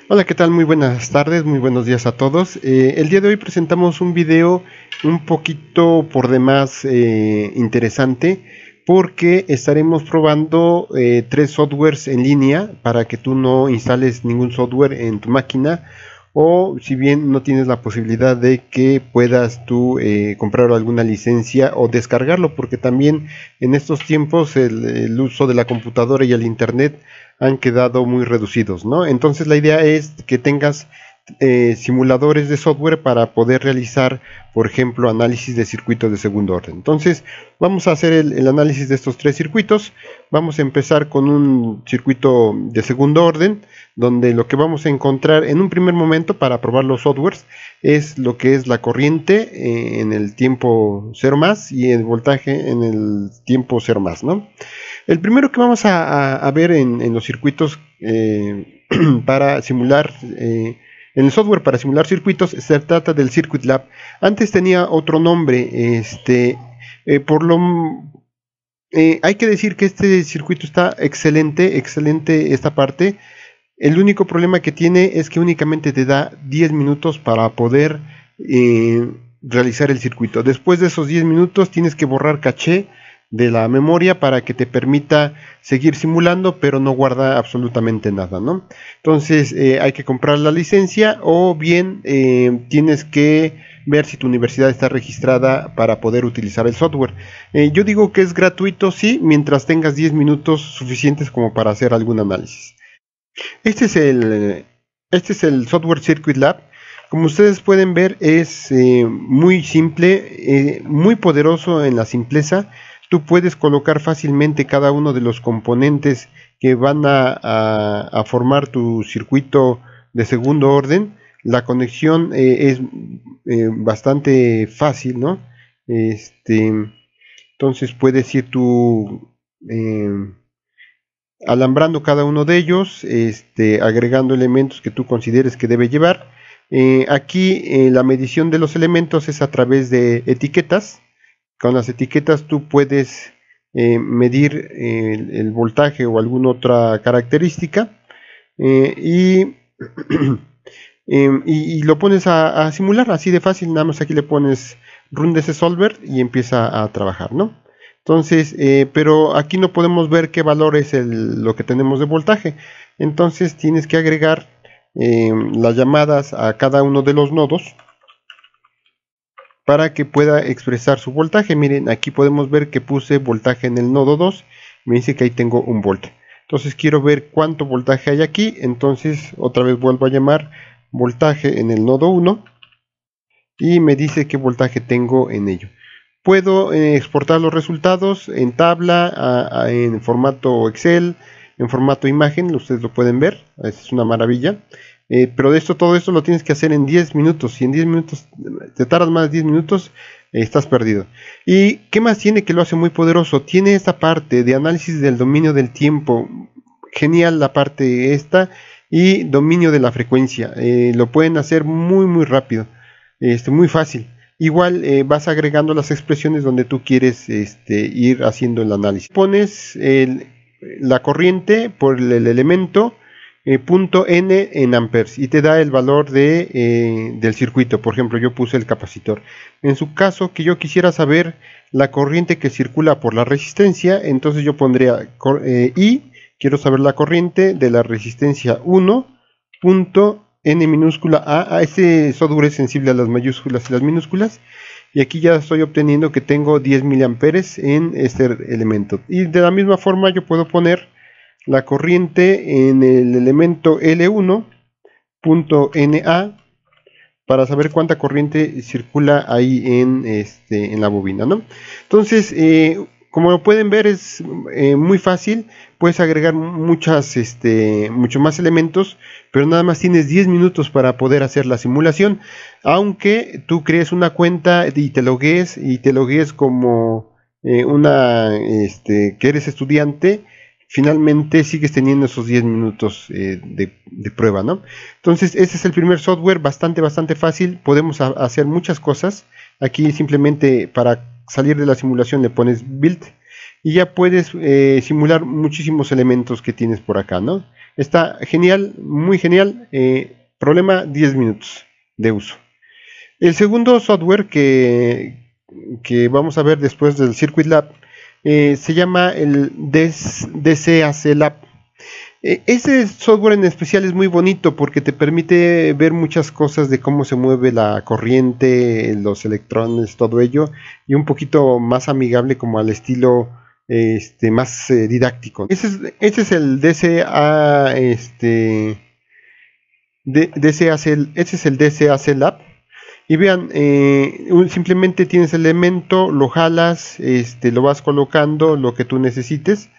Hola, ¿qué tal? Muy buenas tardes, muy buenos días a todos. El día de hoy presentamos un video un poquito por demás interesante porque estaremos probando tres softwares en línea para que tú no instales ningún software en tu máquina, o si bien no tienes la posibilidad de que puedas tú comprar alguna licencia o descargarlo, porque también en estos tiempos el uso de la computadora y el internet han quedado muy reducidos, ¿no? Entonces la idea es que tengas simuladores de software para poder realizar, por ejemplo, análisis de circuitos de segundo orden. Entonces vamos a hacer el análisis de estos tres circuitos. Vamos a empezar con un circuito de segundo orden, donde lo que vamos a encontrar en un primer momento para probar los softwares es lo que es la corriente en el tiempo 0 más y el voltaje en el tiempo 0 más, ¿no? El primero que vamos a ver en los circuitos para simular, en el software para simular circuitos, se trata del Circuit Lab. Antes tenía otro nombre, por lo hay que decir que este circuito está excelente, excelente esta parte. El único problema que tiene es que únicamente te da 10 minutos para poder realizar el circuito. Después de esos 10 minutos tienes que borrar caché de la memoria para que te permita seguir simulando, pero no guarda absolutamente nada, ¿no? Entonces hay que comprar la licencia, o bien tienes que ver si tu universidad está registrada para poder utilizar el software. Yo digo que es gratuito, sí, mientras tengas 10 minutos suficientes como para hacer algún análisis. Este es el software Circuit Lab. Como ustedes pueden ver, es muy simple, muy poderoso en la simpleza. Tú puedes colocar fácilmente cada uno de los componentes que van a formar tu circuito de segundo orden. La conexión es bastante fácil, ¿no? Entonces puedes ir tú alambrando cada uno de ellos, agregando elementos que tú consideres que debe llevar. Aquí la medición de los elementos es a través de etiquetas. Con las etiquetas tú puedes medir el voltaje o alguna otra característica, y, y lo pones a simular así de fácil. Nada más aquí le pones Run DC Solver y empieza a trabajar, ¿no? Entonces, pero aquí no podemos ver qué valor es lo que tenemos de voltaje. Entonces tienes que agregar las llamadas a cada uno de los nodos para que pueda expresar su voltaje. Miren, aquí podemos ver que puse voltaje en el nodo 2. Me dice que ahí tengo 1 volt. Entonces quiero ver cuánto voltaje hay aquí. Entonces otra vez vuelvo a llamar voltaje en el nodo 1 y me dice qué voltaje tengo en ello. Puedo exportar los resultados en tabla, en formato Excel, en formato imagen. Ustedes lo pueden ver, es una maravilla. Pero todo esto lo tienes que hacer en 10 minutos. Si en 10 minutos te tardas más de 10 minutos, estás perdido. ¿Y qué más tiene que lo hace muy poderoso? Tiene esta parte de análisis del dominio del tiempo. Genial la parte esta. Y dominio de la frecuencia. Lo pueden hacer muy rápido. Muy fácil. Igual vas agregando las expresiones donde tú quieres ir haciendo el análisis. Pones la corriente por el elemento punto n en amperes y te da el valor del circuito. Por ejemplo, yo puse el capacitor. En su caso que yo quisiera saber la corriente que circula por la resistencia, entonces yo pondría I, quiero saber la corriente de la resistencia 1 punto n minúscula a. Este software es sensible a las mayúsculas y las minúsculas, y aquí ya estoy obteniendo que tengo 10 miliamperes en este elemento. Y de la misma forma yo puedo poner la corriente en el elemento L1.NA para saber cuánta corriente circula ahí en la bobina, ¿no? Entonces, como lo pueden ver, es muy fácil. Puedes agregar muchos más elementos, pero nada más tienes 10 minutos para poder hacer la simulación. Aunque tú crees una cuenta y te logues como que eres estudiante, finalmente sigues teniendo esos 10 minutos de prueba, ¿no? Entonces este es el primer software, bastante fácil. Podemos hacer muchas cosas. Aquí simplemente para salir de la simulación le pones build y ya puedes simular muchísimos elementos que tienes por acá, ¿no? Está genial, muy genial. Problema 10 minutos de uso. El segundo software que vamos a ver después del Circuit Lab se llama el DCAC Lab. Ese software en especial es muy bonito porque te permite ver muchas cosas de cómo se mueve la corriente, los electrones, todo ello, y un poquito más amigable, como al estilo más didáctico. Ese es el DCA, ese es el DCAC Lab. Y vean, simplemente tienes el elemento, lo jalas, lo vas colocando lo que tú necesites,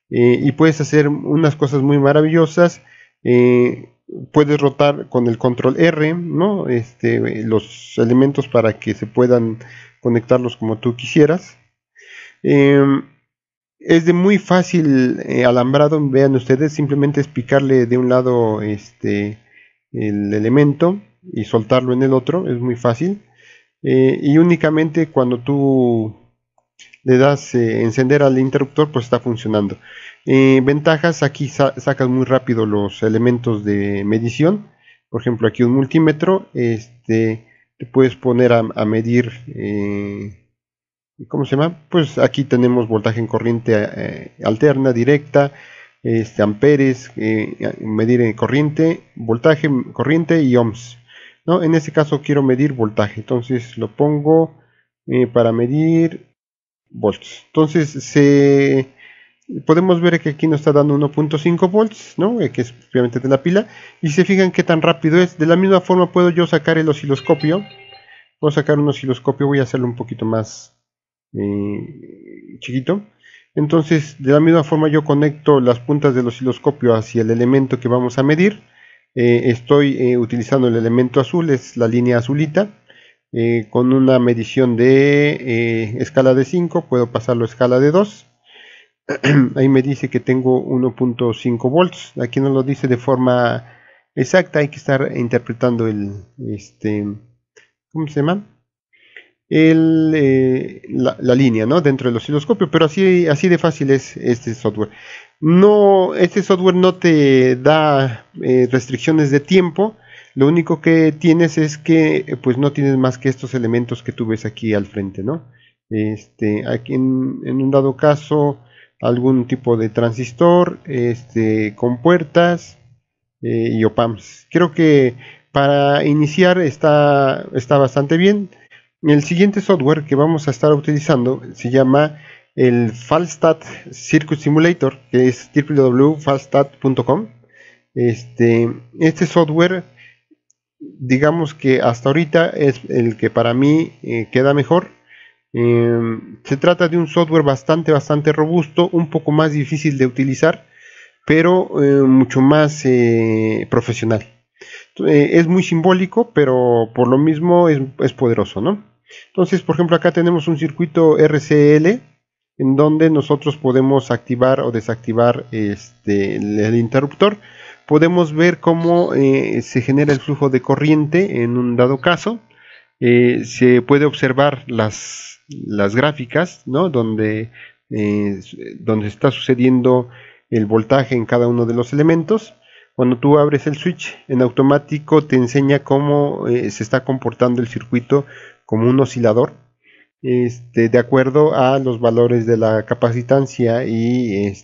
y puedes hacer unas cosas muy maravillosas. Puedes rotar con el control R, ¿no? Los elementos para que se puedan conectarlos como tú quisieras. Es de muy fácil alambrado. Vean ustedes, simplemente es picarle de un lado el elemento y soltarlo en el otro, es muy fácil. Y únicamente cuando tú le das encender al interruptor, pues está funcionando. Ventajas: aquí sacas muy rápido los elementos de medición. Por ejemplo, aquí un multímetro, te puedes poner a medir, ¿cómo se llama? Pues aquí tenemos voltaje en corriente alterna, directa, amperes, medir en corriente, voltaje, corriente y ohms, ¿no? En este caso quiero medir voltaje, entonces lo pongo para medir volts. Entonces podemos ver que aquí nos está dando 1.5 volts, ¿no? Que es obviamente de la pila, y se fijan qué tan rápido es. De la misma forma puedo yo sacar el osciloscopio. Puedo sacar un osciloscopio, voy a hacerlo un poquito más chiquito. Entonces, de la misma forma yo conecto las puntas del osciloscopio hacia el elemento que vamos a medir. Estoy utilizando el elemento azul, es la línea azulita, con una medición de escala de 5, puedo pasarlo a escala de 2. Ahí me dice que tengo 1.5 volts, aquí no lo dice de forma exacta, hay que estar interpretando ¿cómo se llama? La línea, ¿no? Dentro del osciloscopio, pero así de fácil es este software. Este software no te da restricciones de tiempo. Lo único que tienes es que pues no tienes más que estos elementos que tú ves aquí al frente, ¿no? Aquí en un dado caso, algún tipo de transistor, con puertas y op-amps. Creo que para iniciar está bastante bien. El siguiente software que vamos a estar utilizando se llama el Falstadt Circuit Simulator, que es www.falstadt.com. Este software, digamos que hasta ahorita es el que para mí queda mejor. Se trata de un software bastante robusto, un poco más difícil de utilizar, pero mucho más profesional. Es muy simbólico, pero por lo mismo es poderoso, ¿no? Entonces, por ejemplo, acá tenemos un circuito RCL en donde nosotros podemos activar o desactivar el interruptor. Podemos ver cómo se genera el flujo de corriente en un dado caso. Se puede observar las gráficas, ¿no? Donde está sucediendo el voltaje en cada uno de los elementos. Cuando tú abres el switch, en automático te enseña cómo se está comportando el circuito como un oscilador, de acuerdo a los valores de la capacitancia y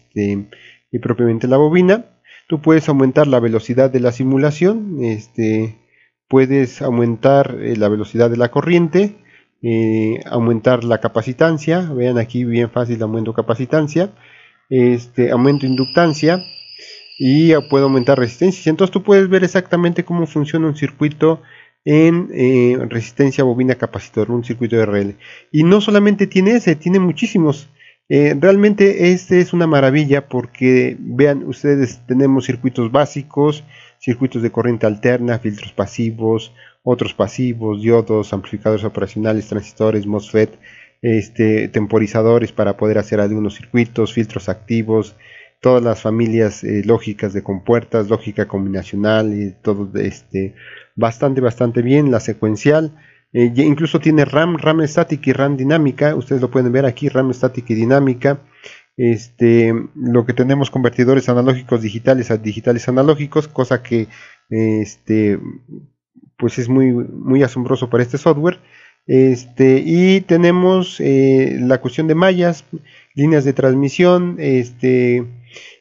propiamente la bobina. Tú puedes aumentar la velocidad de la simulación, puedes aumentar la velocidad de la corriente, aumentar la capacitancia. Vean aquí bien fácil, aumento capacitancia, aumento inductancia, y puedo aumentar resistencia. Entonces tú puedes ver exactamente cómo funciona un circuito en resistencia, bobina, capacitor, un circuito de RL. Y no solamente tiene ese, tiene muchísimos. Realmente este es una maravilla porque vean ustedes, tenemos circuitos básicos, circuitos de corriente alterna, filtros pasivos, otros pasivos, diodos, amplificadores operacionales, transistores, MOSFET, temporizadores para poder hacer algunos circuitos, filtros activos, todas las familias lógicas de compuertas, lógica combinacional y todo bastante bien. La secuencial, incluso tiene RAM estática y RAM dinámica. Ustedes lo pueden ver aquí, RAM estática y dinámica. lo que tenemos convertidores analógicos digitales a digitales analógicos, cosa que pues es muy asombroso para este software. Y tenemos la cuestión de mallas, líneas de transmisión,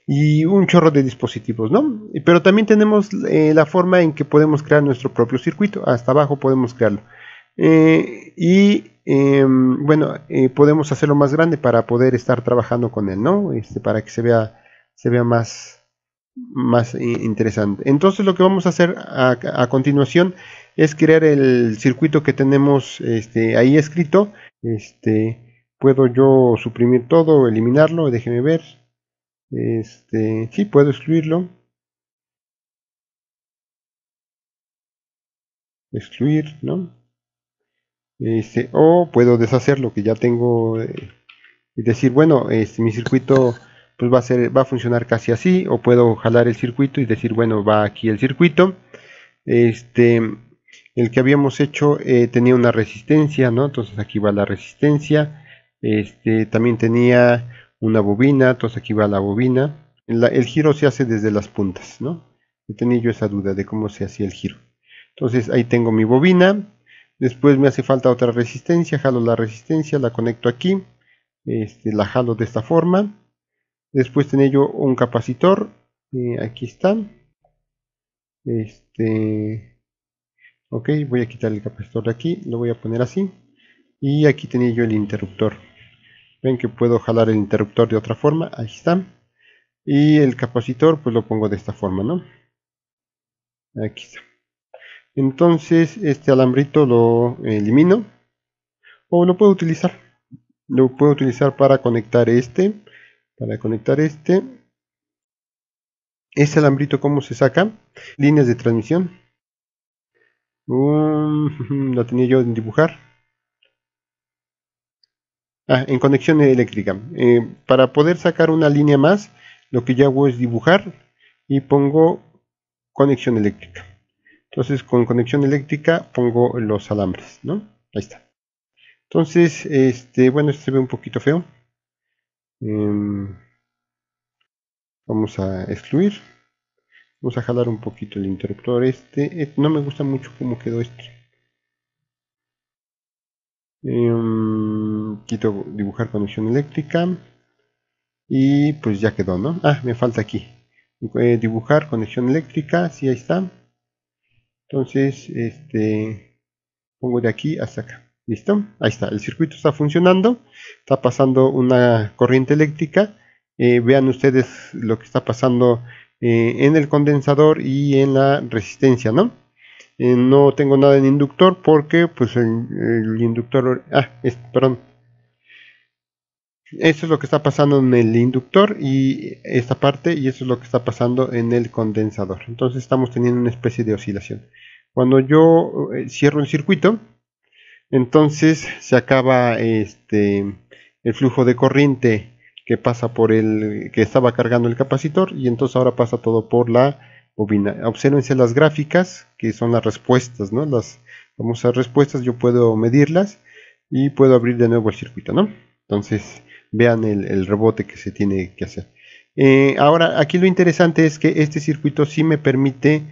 y un chorro de dispositivos, ¿no? Pero también tenemos la forma en que podemos crear nuestro propio circuito. Hasta abajo podemos crearlo. Bueno, podemos hacerlo más grande para poder estar trabajando con él, ¿no? Para que se vea más interesante. Entonces lo que vamos a hacer a continuación es crear el circuito que tenemos ahí escrito. Puedo yo suprimir todo, eliminarlo, déjeme ver. Sí, puedo excluirlo. Excluir, ¿no? O puedo deshacer lo que ya tengo y decir, bueno, mi circuito pues va a funcionar casi así, o puedo jalar el circuito y decir, bueno, va aquí el circuito. El que habíamos hecho tenía una resistencia, ¿no? Entonces aquí va la resistencia. También tenía una bobina, entonces aquí va la bobina. El giro se hace desde las puntas, ¿no? Tenía yo esa duda de cómo se hacía el giro. Entonces ahí tengo mi bobina. Después me hace falta otra resistencia, jalo la resistencia, la conecto aquí, la jalo de esta forma. Después tenía yo un capacitor, aquí está. Ok, voy a quitar el capacitor de aquí, lo voy a poner así. Y aquí tenía yo el interruptor. Ven que puedo jalar el interruptor de otra forma, ahí está. Y el capacitor pues lo pongo de esta forma, ¿no? Aquí está. Entonces este alambrito lo elimino, o lo puedo utilizar. Lo puedo utilizar para conectar este. Este alambrito, ¿cómo se saca? Líneas de transmisión. Lo tenía yo en dibujar. En conexión eléctrica. Para poder sacar una línea más, lo que yo hago es dibujar y pongo conexión eléctrica. Entonces con conexión eléctrica pongo los alambres, ¿no? Ahí está. Entonces, bueno, este se ve un poquito feo. Vamos a excluir. Vamos a jalar un poquito el interruptor. No me gusta mucho cómo quedó esto. Quito dibujar conexión eléctrica. Y pues ya quedó, ¿no? Me falta aquí. Dibujar conexión eléctrica. Sí, ahí está. Entonces, pongo de aquí hasta acá. ¿Listo? Ahí está. El circuito está funcionando. Está pasando una corriente eléctrica. Vean ustedes lo que está pasando en el condensador y en la resistencia, ¿no? No tengo nada en inductor porque pues el inductor, perdón, eso es lo que está pasando en el inductor y esta parte, y eso es lo que está pasando en el condensador. Entonces estamos teniendo una especie de oscilación. Cuando yo cierro el circuito, entonces se acaba el flujo de corriente que pasa por el que estaba cargando el capacitor, y entonces ahora pasa todo por la bobina. Obsérvense las gráficas, que son las respuestas, ¿no? Las famosas respuestas, yo puedo medirlas y puedo abrir de nuevo el circuito, ¿no? Entonces vean el rebote que se tiene que hacer. Ahora aquí lo interesante es que este circuito sí me permite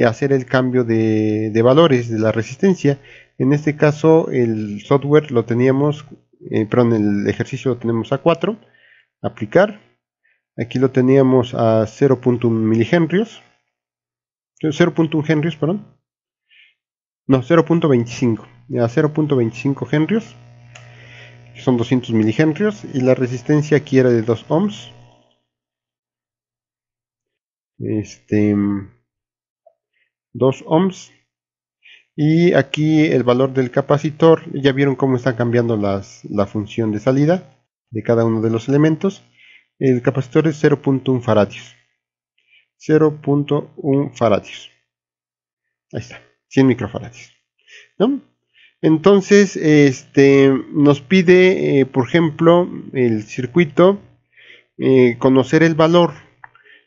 hacer el cambio de valores de la resistencia. En este caso el software lo teníamos, perdón, el ejercicio lo tenemos a 4, aplicar. Aquí lo teníamos a 0.1 milihenrios, 0.1 henrios, perdón. No, 0.25, a 0.25 henrios, que son 200 milihenrios, y la resistencia aquí era de 2 ohms. 2 ohms. Y aquí el valor del capacitor, ya vieron cómo está cambiando la función de salida de cada uno de los elementos. El capacitor es 0.1 faradios. 0.1 faradios. Ahí está, 100 microfaradios, ¿no? Entonces, nos pide, por ejemplo, el circuito, conocer el valor,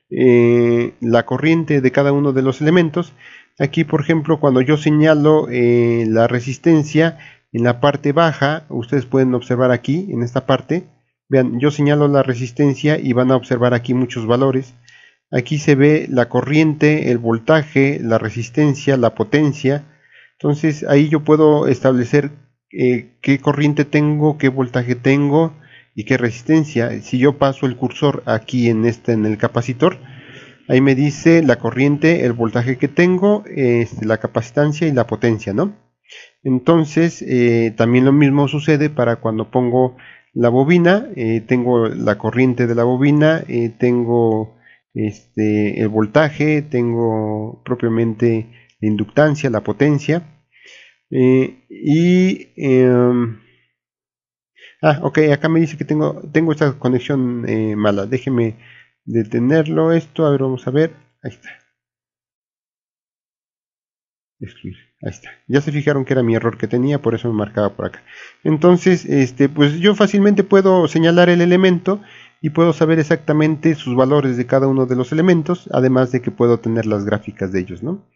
la corriente de cada uno de los elementos. Aquí, por ejemplo, cuando yo señalo la resistencia en la parte baja, ustedes pueden observar aquí, en esta parte, Vean, yo señalo la resistencia y van a observar aquí muchos valores. Aquí se ve la corriente, el voltaje, la resistencia, la potencia. Entonces ahí yo puedo establecer qué corriente tengo, qué voltaje tengo y qué resistencia. Si yo paso el cursor aquí en el capacitor, ahí me dice la corriente, el voltaje que tengo, la capacitancia y la potencia, ¿no? Entonces también lo mismo sucede para cuando pongo la bobina. Tengo la corriente de la bobina, tengo el voltaje, tengo propiamente la inductancia, la potencia. Ok, acá me dice que tengo esta conexión mala. Déjeme detenerlo esto. A ver, vamos a ver. Ahí está. Excluir. Ahí está. Ya se fijaron que era mi error que tenía, por eso me marcaba por acá. Entonces, pues yo fácilmente puedo señalar el elemento y puedo saber exactamente sus valores de cada uno de los elementos, además de que puedo tener las gráficas de ellos, ¿no?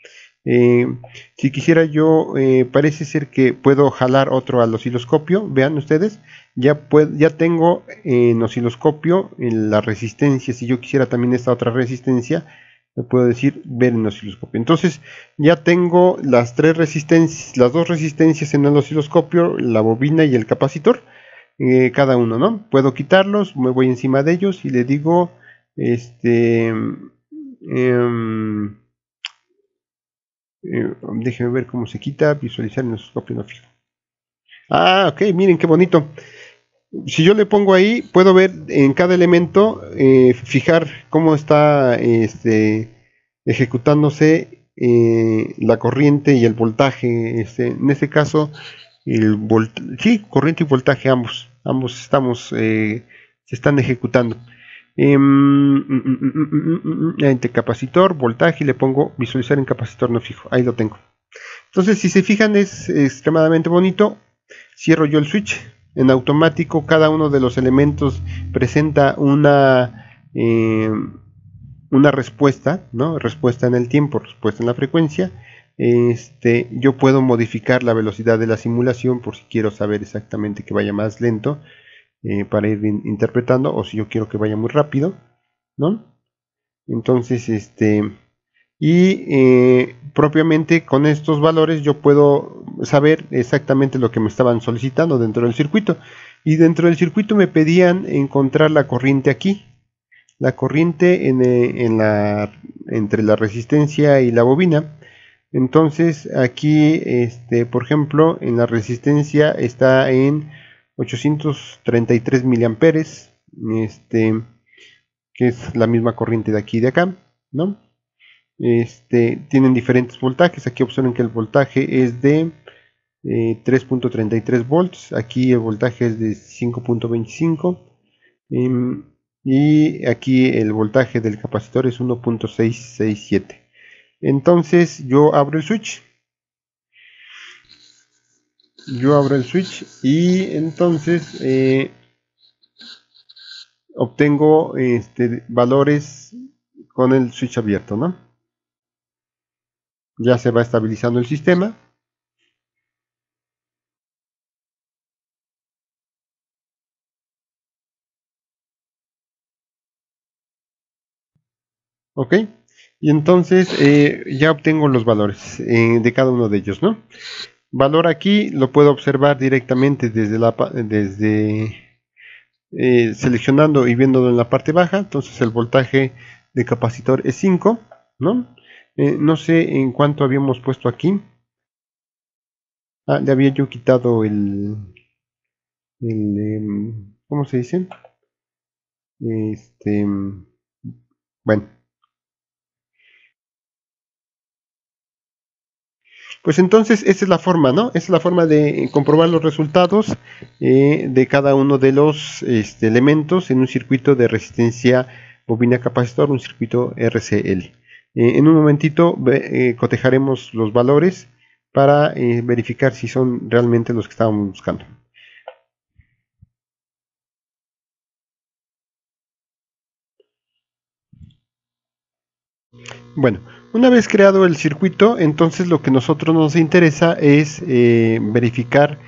Si quisiera yo, parece ser que puedo jalar otro al osciloscopio. Vean ustedes, ya tengo en osciloscopio la resistencia. Si yo quisiera también esta otra resistencia, le puedo decir ver en osciloscopio. Entonces ya tengo las dos resistencias en el osciloscopio, la bobina y el capacitor, cada uno, ¿no? Puedo quitarlos, me voy encima de ellos y le digo déjenme ver cómo se quita, visualizar en osciloscopio no fijo. Ok, miren qué bonito. Si yo le pongo ahí, puedo ver en cada elemento, fijar cómo está ejecutándose la corriente y el voltaje. En este caso, sí, corriente y voltaje, ambos se están ejecutando. Entre capacitor, voltaje, y le pongo visualizar en capacitor no fijo. Ahí lo tengo. Entonces, si se fijan, es extremadamente bonito. Cierro yo el switch. En automático, cada uno de los elementos presenta una respuesta, ¿no? Respuesta en el tiempo, respuesta en la frecuencia. Yo puedo modificar la velocidad de la simulación por si quiero saber exactamente que vaya más lento, para ir interpretando, o si yo quiero que vaya muy rápido, ¿no? Entonces, propiamente con estos valores yo puedo saber exactamente lo que me estaban solicitando dentro del circuito. Y dentro del circuito me pedían encontrar la corriente aquí, la corriente entre la resistencia y la bobina. Entonces aquí, por ejemplo, en la resistencia está en 833 miliamperes, que es la misma corriente de aquí y de acá, ¿no? Tienen diferentes voltajes. Aquí observen que el voltaje es de 3.33 volts. Aquí el voltaje es de 5.25. Y aquí el voltaje del capacitor es 1.667. Entonces yo abro el switch. Y entonces obtengo valores con el switch abierto, ¿no? Ya se va estabilizando el sistema. Ok, y entonces ya obtengo los valores de cada uno de ellos, ¿no? Valor aquí lo puedo observar directamente desde seleccionando y viéndolo en la parte baja. Entonces el voltaje de capacitor es 5, ¿no? No sé en cuánto habíamos puesto aquí. Le había yo quitado ¿cómo se dice? Bueno, pues entonces esa es la forma, ¿no? Esa es la forma de comprobar los resultados de cada uno de los elementos en un circuito de resistencia bobina capacitor, un circuito RCL. En un momentito cotejaremos los valores para verificar si son realmente los que estábamos buscando. Bueno, una vez creado el circuito, entonces lo que a nosotros nos interesa es verificar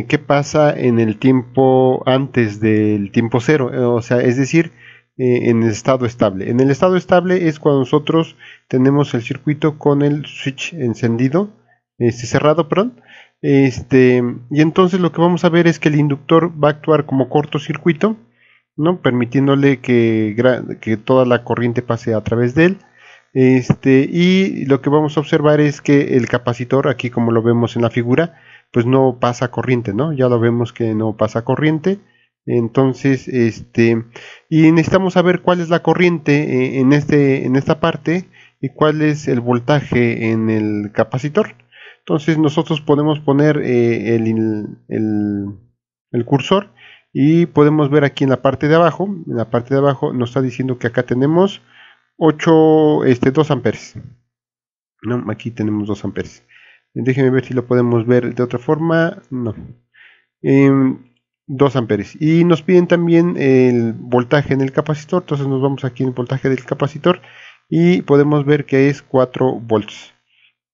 qué pasa en el tiempo antes del tiempo cero, o sea, es decir, en el estado estable. En el estado estable es cuando nosotros tenemos el circuito con el switch encendido, cerrado, perdón. Y entonces lo que vamos a ver es que el inductor va a actuar como cortocircuito, ¿no? Permitiéndole que toda la corriente pase a través de él. Y lo que vamos a observar es que el capacitor, aquí como lo vemos en la figura, pues no pasa corriente, ¿no? Ya lo vemos que no pasa corriente. Entonces, y necesitamos saber cuál es la corriente en esta parte y cuál es el voltaje en el capacitor. Entonces nosotros podemos poner el cursor y podemos ver aquí en la parte de abajo. En la parte de abajo nos está diciendo que acá tenemos 2 amperes. No, aquí tenemos 2 amperes. Déjenme ver si lo podemos ver de otra forma. No. 2 amperes. Y nos piden también el voltaje en el capacitor. Entonces nos vamos aquí en el voltaje del capacitor y podemos ver que es 4 volts.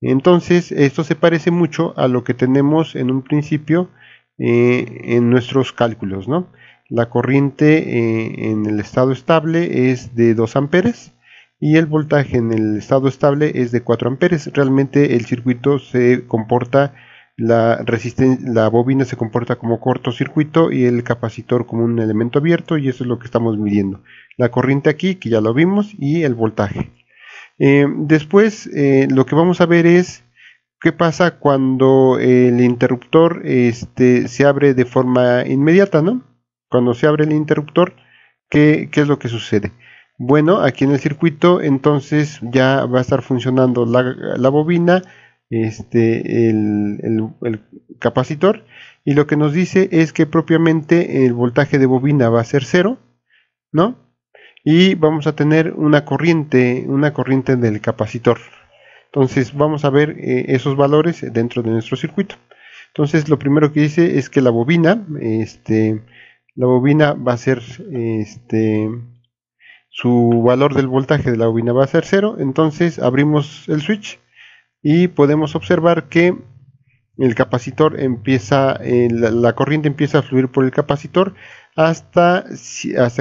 Entonces esto se parece mucho a lo que tenemos en un principio en nuestros cálculos, ¿no? La corriente en el estado estable es de 2 amperes y el voltaje en el estado estable es de 4 amperes. Realmente el circuito se comporta, la bobina se comporta como cortocircuito y el capacitor como un elemento abierto, y eso es lo que estamos midiendo. La corriente aquí, que ya lo vimos, y el voltaje. Después lo que vamos a ver es qué pasa cuando el interruptor se abre de forma inmediata, ¿no? Cuando se abre el interruptor, ¿qué es lo que sucede? Bueno, aquí en el circuito entonces ya va a estar funcionando la bobina, el capacitor, y lo que nos dice es que propiamente el voltaje de bobina va a ser 0, ¿no? Y vamos a tener una corriente del capacitor. Entonces vamos a ver esos valores dentro de nuestro circuito. Entonces lo primero que dice es que la bobina va a ser su valor del voltaje de la bobina va a ser 0. Entonces abrimos el switch y podemos observar que el capacitor empieza, la corriente empieza a fluir por el capacitor hasta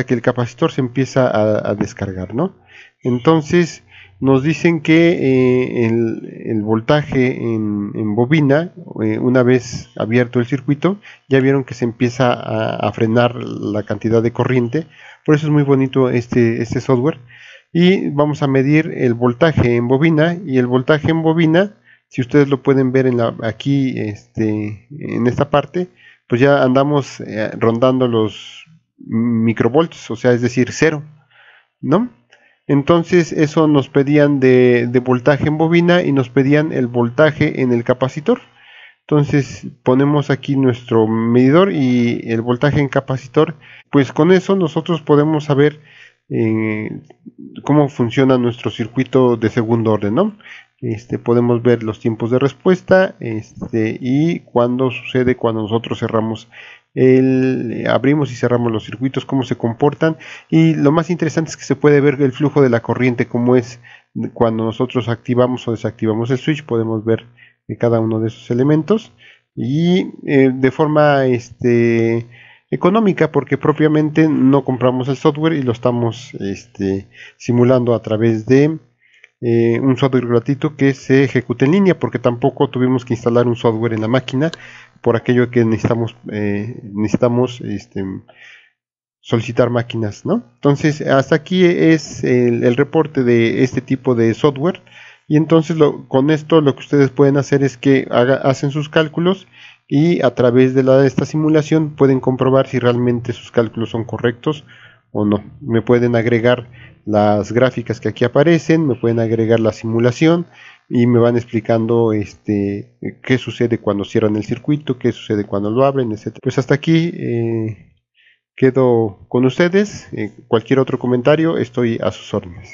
que el capacitor se empieza a descargar, ¿no? Entonces nos dicen que el voltaje en bobina, una vez abierto el circuito, ya vieron que se empieza a frenar la cantidad de corriente. Por eso es muy bonito este software. Y vamos a medir el voltaje en bobina, y el voltaje en bobina, si ustedes lo pueden ver aquí en esta parte, pues ya andamos rondando los microvolts, o sea, es decir, 0, ¿no? Entonces eso nos pedían de voltaje en bobina y nos pedían el voltaje en el capacitor. Entonces ponemos aquí nuestro medidor y el voltaje en capacitor. Pues con eso nosotros podemos saber cómo funciona nuestro circuito de segundo orden, ¿no? Podemos ver los tiempos de respuesta y cuando sucede cuando nosotros abrimos y cerramos los circuitos, cómo se comportan. Y lo más interesante es que se puede ver el flujo de la corriente, cómo es cuando nosotros activamos o desactivamos el switch. Podemos ver cada uno de esos elementos y de forma económica, porque propiamente no compramos el software y lo estamos simulando a través de un software gratuito que se ejecuta en línea, porque tampoco tuvimos que instalar un software en la máquina por aquello que necesitamos solicitar máquinas, ¿no? Entonces hasta aquí es el reporte de este tipo de software. Y entonces con esto lo que ustedes pueden hacer es que hacen sus cálculos y a través de esta simulación pueden comprobar si realmente sus cálculos son correctos o no. Me pueden agregar las gráficas que aquí aparecen, me pueden agregar la simulación y me van explicando qué sucede cuando cierran el circuito, qué sucede cuando lo abren, etc. Pues hasta aquí quedo con ustedes. Cualquier otro comentario, estoy a sus órdenes.